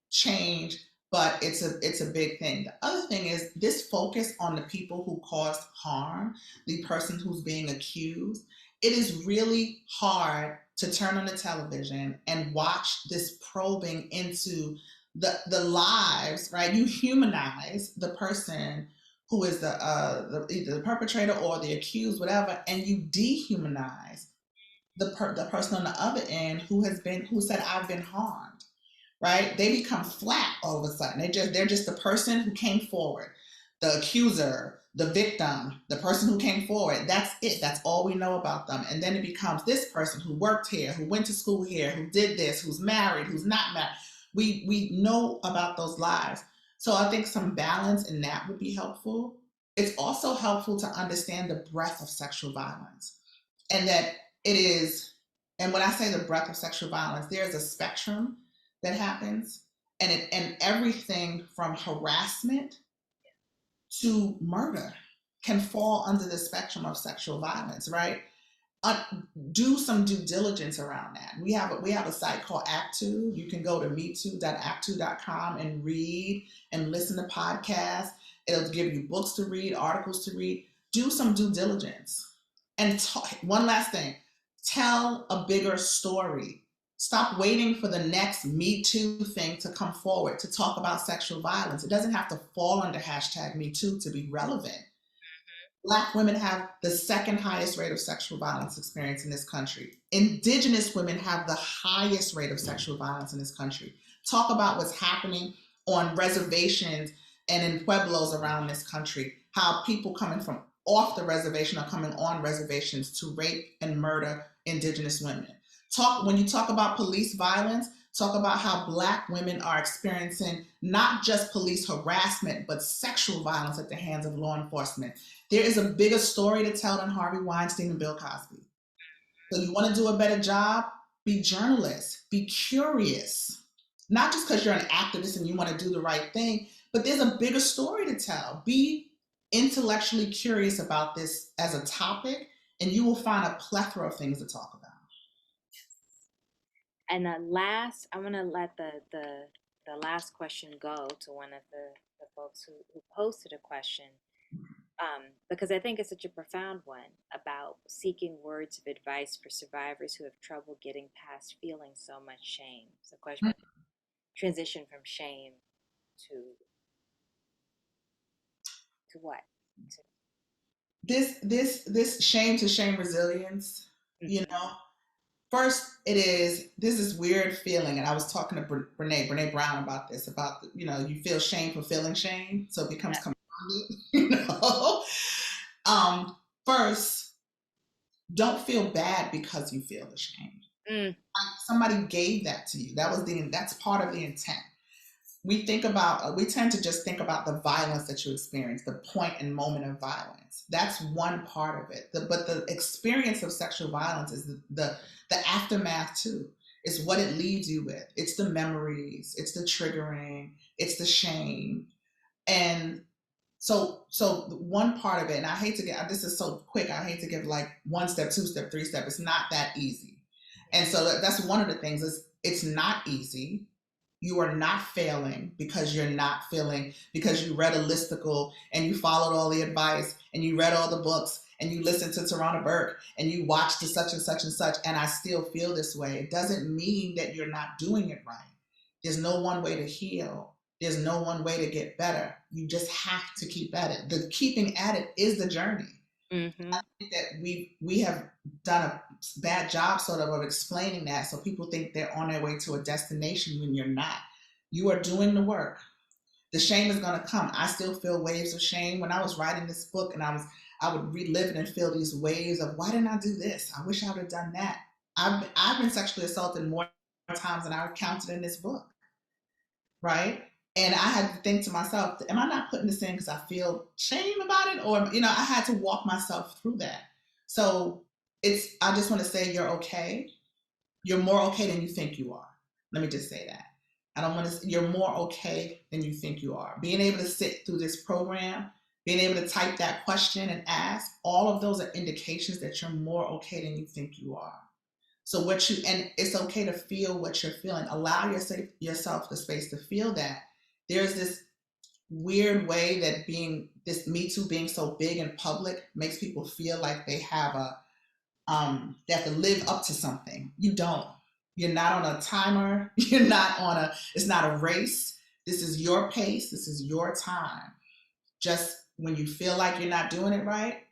change, but it's a big thing. The other thing is this focus on the people who caused harm, the person who's being accused. It is really hard to turn on the television and watch this probing into the lives, right? You humanize the person who is either the perpetrator or the accused, whatever, and you dehumanize the person on the other end who said I've been harmed, right? They become flat all of a sudden. They're just the person who came forward, the accuser, the victim, the person who came forward. That's it. That's all we know about them. And then it becomes this person who worked here, who went to school here, who did this, who's married, who's not married. We know about those lives. So I think some balance in that would be helpful. It's also helpful to understand the breadth of sexual violence, and that it is, and when I say the breadth of sexual violence, there's a spectrum that happens, and everything from harassment to murder can fall under the spectrum of sexual violence, right? Do some due diligence around that. We have a site called Act2. You can go to metoo.act2.com and read and listen to podcasts. It'll give you books to read, articles to read. Do some due diligence. And one last thing, tell a bigger story. Stop waiting for the next Me Too thing to come forward to talk about sexual violence. It doesn't have to fall under #MeToo to be relevant. Black women have the second highest rate of sexual violence experience in this country. Indigenous women have the highest rate of sexual violence in this country. Talk about what's happening on reservations and in pueblos around this country, how people coming from off the reservation are coming on reservations to rape and murder Indigenous women. When you talk about police violence, talk about how Black women are experiencing not just police harassment, but sexual violence at the hands of law enforcement. There is a bigger story to tell than Harvey Weinstein and Bill Cosby. So you want to do a better job? Be journalists. Be curious. Not just because you're an activist and you want to do the right thing, But there's a bigger story to tell. Be intellectually curious about this as a topic, and you will find a plethora of things to talk about. And I'm gonna let the last question go to one of the folks who posted a question, because I think it's such a profound one about seeking words of advice for survivors who have trouble getting past feeling so much shame. So, question: transition from shame to what? To, This shame to shame resilience, you know. First, this is weird feeling, and I was talking to Brene Brown about this, about you feel shame for feeling shame, so it becomes compounded, you know. First, don't feel bad because you feel the shame. Somebody gave that to you. That's part of the intent. We tend to just think about the violence that you experience, the point and moment of violence. That's one part of it. But the experience of sexual violence is the aftermath too. It's what it leaves you with. It's the memories, it's the triggering, it's the shame. And so one part of it, and I hate to this is so quick, I hate to give like 1 step, 2 step, 3 step. It's not that easy. And so that's one of the things is it's not easy. You are not failing because you're not feeling, because you read a listicle and you followed all the advice and you read all the books and you listened to Tarana Burke and you watched the such and such and such, and I still feel this way. It doesn't mean that you're not doing it right. There's no one way to heal. There's no one way to get better. You just have to keep at it. The keeping at it is the journey. Mm-hmm. I think that we have done a bad job sort of explaining that, so people think they're on their way to a destination when you're not. You are doing the work. The shame is going to come. I still feel waves of shame. When I was writing this book and I would relive it and feel these waves of, why didn't I do this? I wish I would have done that. I've been sexually assaulted more times than I counted in this book, right? And I had to think to myself, am I not putting this in because I feel shame about it? Or, I had to walk myself through that. So I just want to say you're okay. You're more okay than you think you are. Let me just say that. You're more okay than you think you are. Being able to sit through this program, being able to type that question and ask, all of those are indications that you're more okay than you think you are. So and it's okay to feel what you're feeling. Allow yourself the space to feel that. There's this weird way that this Me Too being so big in public makes people feel like they have they have to live up to something. You don't. You're not on a timer. It's not a race. This is your pace. This is your time. Just when you feel like you're not doing it right,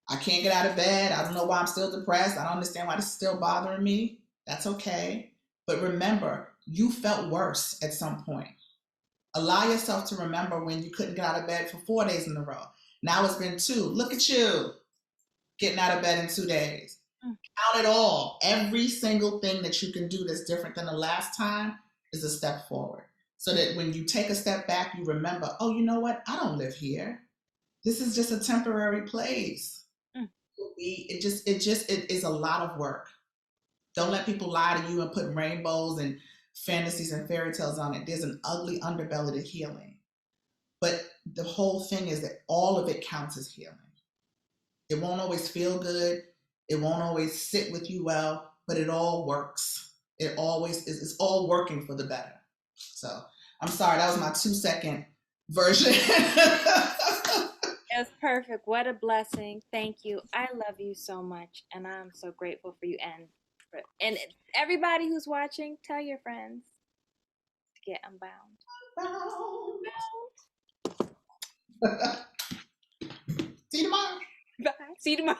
I can't get out of bed. I don't know why I'm still depressed. I don't understand why this is still bothering me. That's okay. But remember, you felt worse at some point. Allow yourself to remember when you couldn't get out of bed for 4 days in a row. Now it's been 2. Look at you getting out of bed in 2 days. Count it all. Every single thing that you can do that's different than the last time is a step forward. So that when you take a step back, you remember, oh, you know what? I don't live here. This is just a temporary place. It is a lot of work. Don't let people lie to you and put rainbows and fantasies and fairy tales on it. There's an ugly underbelly to healing. But the whole thing is that all of it counts as healing. It won't always feel good. It won't always sit with you well, but it all works. It always is. It's all working for the better. So I'm sorry, that was my 2-second version. It was perfect. What a blessing. Thank you. I love you so much, and I'm so grateful for you. And everybody who's watching, tell your friends to get Unbound. See you tomorrow. Bye. See you tomorrow.